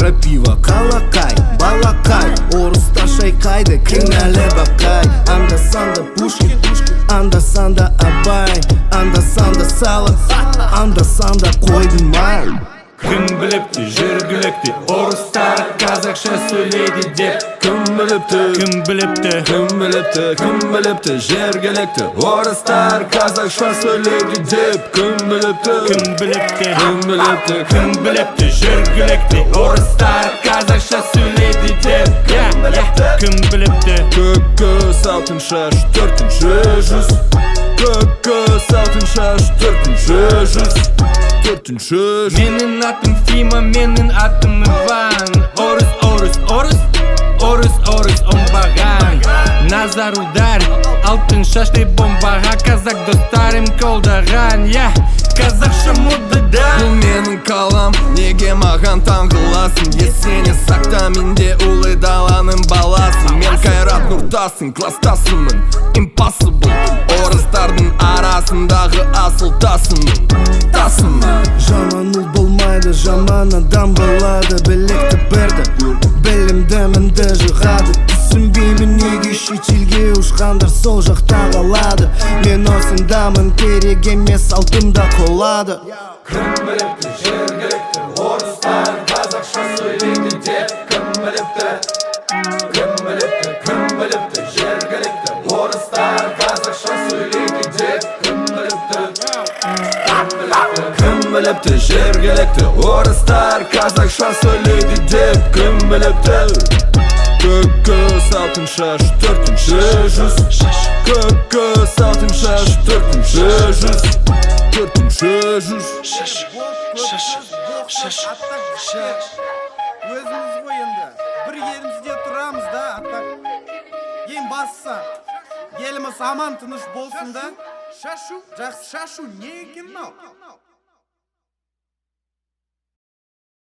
Бира пиво, калакай, балакай, орыстар шайкайды, кінәлі бақай. Анда-санда Пушкин, анда-санда Абай, анда-санда Салық, анда-санда қойдың май. Кім біліпті, жергілікті орыстар қазақша сөйлейді деп. Кім біліпті, Кім біліпті, кім біліпті, кім біліпті, жергілікті орыстар қазақша сөйлейді деп. Кім біліпті, кім біліпті, кім біліпті, кім біліпті, жергілікті орыстар қазақша сөйлейді деп. Кім біліпті, Көкөз алтын шаш, төртінші жүз. Көкөз алтын шаш, төртінші жүз. Төртінші жүз. менің атым Фима, менің атым Иван. Орыс оңбаған, назар удар, алтын шашты бомбаға. Казак достарым қолдаған, қазақша модада. Бұл менің қалам, неге маған таңғыласың? Есене сақта, менде улы даланың баласын. Мен Қайрат Нұртасын, кластасымын, impossible. Орыстардың арасындағы асыл тасымын. Жаман ұл болмайды, жаман адам болады. Білекті берді, білімді мінді жығады. Түсінбеймін неге шетелге ұшқандар сол жақта қалады. Мен осындамын, керек емес, алтында қолады. Кім біліпті, жергілікті орыстар қазақша сөйлейді деп. Кім біліпті, кім біліпті, кім біліпті, жергілікті орыстар қазақша сөйлейді деп. Кім біліпті, Кім біліпті, жергілікті орыстар қазақша сөйлейді деп. Кім біліпті. Көкөз алтын шаш, төртінші жүз. Көкөз алтын шаш, төртінші жүз. Төртінші жүз. Өзіміз ғой енді бір елімізде тұрамыз да, ең бастысы еліміз аман тыныш болсын да. Жақсы шашу не екен мынау?